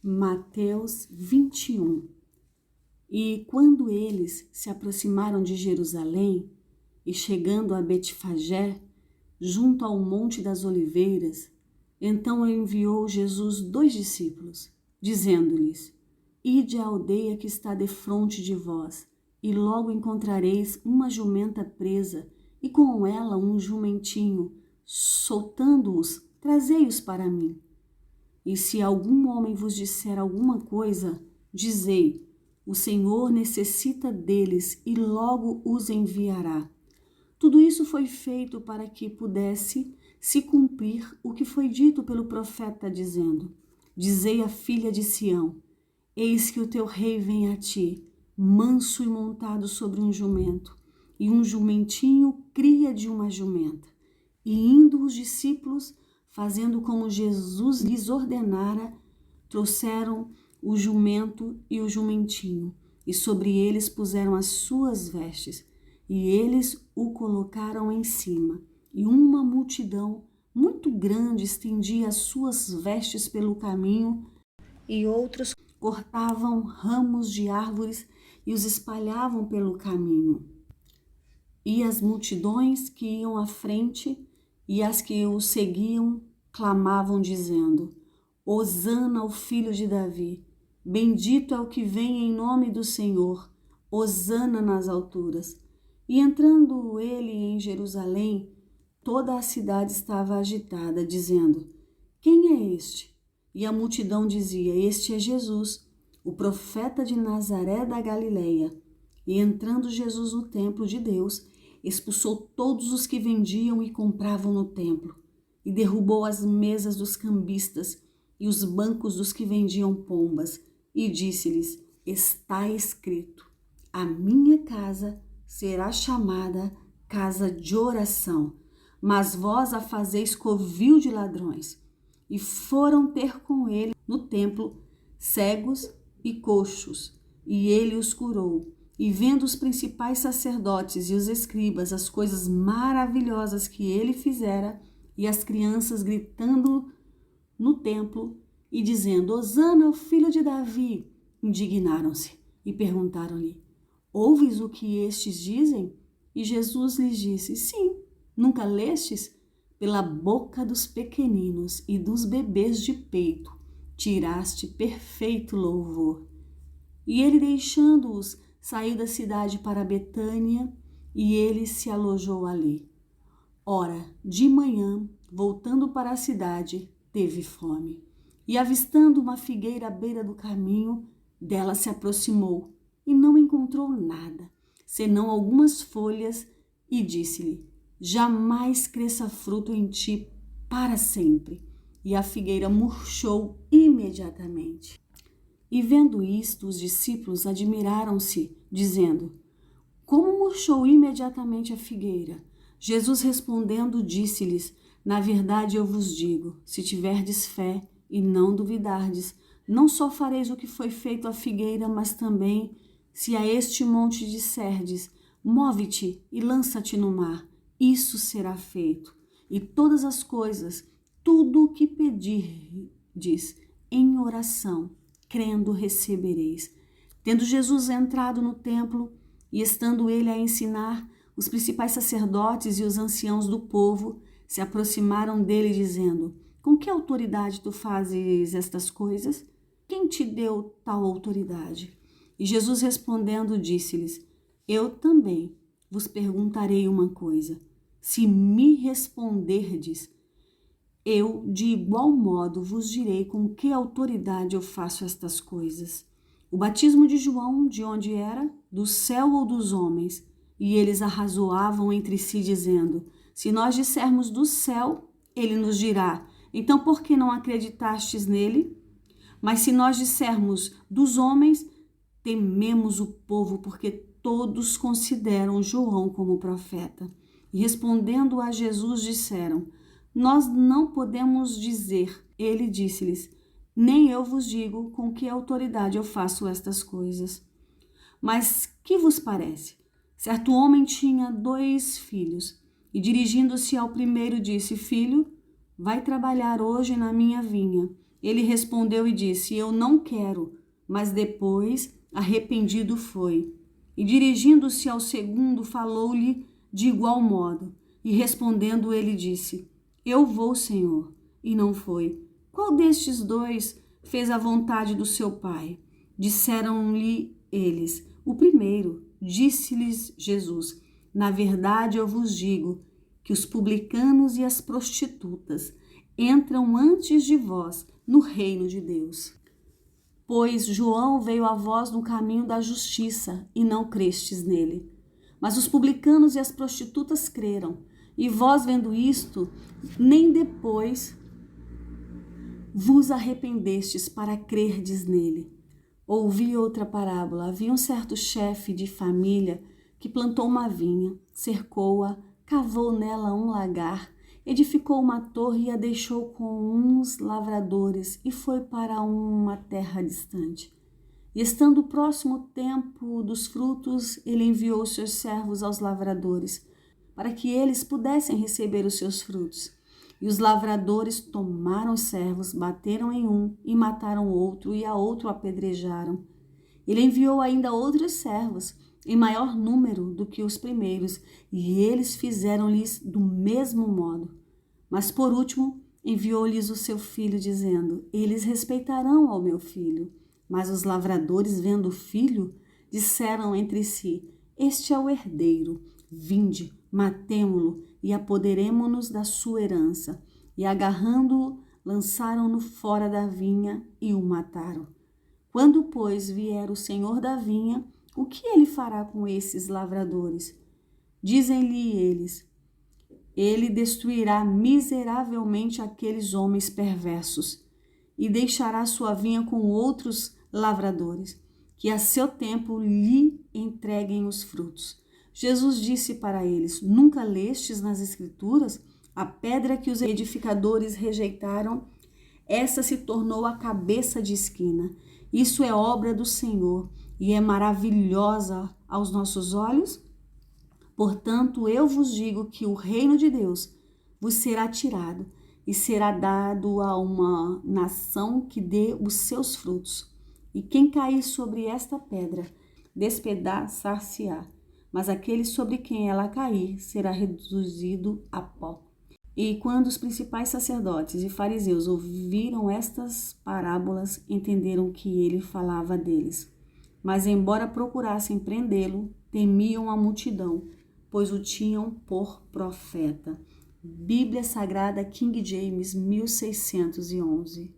Mateus 21. E quando eles se aproximaram de Jerusalém, e chegando a Betfagé, junto ao Monte das Oliveiras, então enviou Jesus 2 discípulos, dizendo-lhes: Ide à aldeia que está defronte de vós, e logo encontrareis uma jumenta presa, e com ela um jumentinho. Soltando-os, trazei-os para mim. E se algum homem vos disser alguma coisa, dizei: o Senhor necessita deles e logo os enviará. Tudo isso foi feito para que pudesse se cumprir o que foi dito pelo profeta, dizendo: Dizei à filha de Sião: eis que o teu rei vem a ti, manso e montado sobre um jumento, e um jumentinho cria de uma jumenta. E indo os discípulos, fazendo como Jesus lhes ordenara, trouxeram o jumento e o jumentinho, e sobre eles puseram as suas vestes, e eles o colocaram em cima. E uma multidão muito grande estendia as suas vestes pelo caminho, e outros cortavam ramos de árvores e os espalhavam pelo caminho. E as multidões que iam à frente e as que o seguiam clamavam, dizendo: Hosana ao filho de Davi, bendito é o que vem em nome do Senhor, Hosana nas alturas. E entrando ele em Jerusalém, toda a cidade estava agitada, dizendo: Quem é este? E a multidão dizia: Este é Jesus, o profeta de Nazaré da Galileia. E entrando Jesus no templo de Deus, expulsou todos os que vendiam e compravam no templo, e derrubou as mesas dos cambistas e os bancos dos que vendiam pombas, e disse-lhes: Está escrito: a minha casa será chamada casa de oração, mas vós a fazeis covil de ladrões. E foram ter com ele no templo cegos e coxos, e ele os curou. E vendo os principais sacerdotes e os escribas as coisas maravilhosas que ele fizera, e as crianças gritando no templo e dizendo: Hosana ao filho de Davi, indignaram-se e perguntaram-lhe: Ouves o que estes dizem? E Jesus lhes disse: Sim, nunca lestes? Pela boca dos pequeninos e dos bebês de peito tiraste perfeito louvor. E ele, deixando-os, saiu da cidade para Betânia, e ele se alojou ali. Ora, de manhã, voltando para a cidade, teve fome. E avistando uma figueira à beira do caminho, dela se aproximou, e não encontrou nada, senão algumas folhas, e disse-lhe: Jamais cresça fruto em ti para sempre. E a figueira murchou imediatamente. E vendo isto, os discípulos admiraram-se, dizendo: Como murchou imediatamente a figueira? Jesus respondendo disse-lhes: Na verdade eu vos digo, se tiverdes fé e não duvidardes, não só fareis o que foi feito à figueira, mas também, se a este monte disserdes: Move-te e lança-te no mar, isso será feito. E todas as coisas, tudo o que pedirdes em oração, crendo recebereis. Tendo Jesus entrado no templo e estando ele a ensinar, os principais sacerdotes e os anciãos do povo se aproximaram dele dizendo: Com que autoridade tu fazes estas coisas? Quem te deu tal autoridade? E Jesus respondendo disse-lhes: Eu também vos perguntarei uma coisa. Se me responderdes, eu de igual modo vos direi com que autoridade eu faço estas coisas. O batismo de João, de onde era? Do céu ou dos homens? E eles arrazoavam entre si, dizendo: Se nós dissermos do céu, ele nos dirá: Então por que não acreditastes nele? Mas se nós dissermos dos homens, tememos o povo, porque todos consideram João como profeta. E respondendo a Jesus, disseram: Nós não podemos dizer. Ele disse-lhes: Nem eu vos digo com que autoridade eu faço estas coisas. Mas que vos parece? Certo homem tinha 2 filhos, e dirigindo-se ao primeiro disse: Filho, vai trabalhar hoje na minha vinha. Ele respondeu e disse: Eu não quero. Mas depois, arrependido foi. E dirigindo-se ao segundo, falou-lhe de igual modo. E respondendo, ele disse: Eu vou, Senhor. E não foi. Qual destes dois fez a vontade do seu pai? Disseram-lhe eles: O primeiro. Disse-lhes Jesus: Na verdade, eu vos digo que os publicanos e as prostitutas entram antes de vós no reino de Deus. Pois João veio a vós no caminho da justiça e não crestes nele. Mas os publicanos e as prostitutas creram. E vós, vendo isto, nem depois vos arrependestes para crerdes nele. Ouvi outra parábola. Havia um certo chefe de família que plantou uma vinha, cercou-a, cavou nela um lagar, edificou uma torre e a deixou com uns lavradores e foi para uma terra distante. E estando próximo o tempo dos frutos, ele enviou seus servos aos lavradores, para que eles pudessem receber os seus frutos. E os lavradores tomaram os servos, bateram em um e mataram outro, e a outro apedrejaram. Ele enviou ainda outros servos, em maior número do que os primeiros, e eles fizeram-lhes do mesmo modo. Mas por último, enviou-lhes o seu filho, dizendo: Eles respeitarão ao meu filho. Mas os lavradores, vendo o filho, disseram entre si: Este é o herdeiro. Vinde, matemo-lo e apoderemo-nos da sua herança. E agarrando-o, lançaram-no fora da vinha e o mataram. Quando, pois, vier o senhor da vinha, o que ele fará com esses lavradores? Dizem-lhe eles: Ele destruirá miseravelmente aqueles homens perversos e deixará sua vinha com outros lavradores, que a seu tempo lhe entreguem os frutos. Jesus disse para eles: Nunca lestes nas Escrituras? A pedra que os edificadores rejeitaram, essa se tornou a cabeça de esquina. Isso é obra do Senhor e é maravilhosa aos nossos olhos? Portanto, eu vos digo que o reino de Deus vos será tirado e será dado a uma nação que dê os seus frutos. E quem cair sobre esta pedra, despedaçar-se-á, mas aquele sobre quem ela cair será reduzido a pó. E quando os principais sacerdotes e fariseus ouviram estas parábolas, entenderam que ele falava deles. Mas, embora procurassem prendê-lo, temiam a multidão, pois o tinham por profeta. Bíblia Sagrada King James 1611.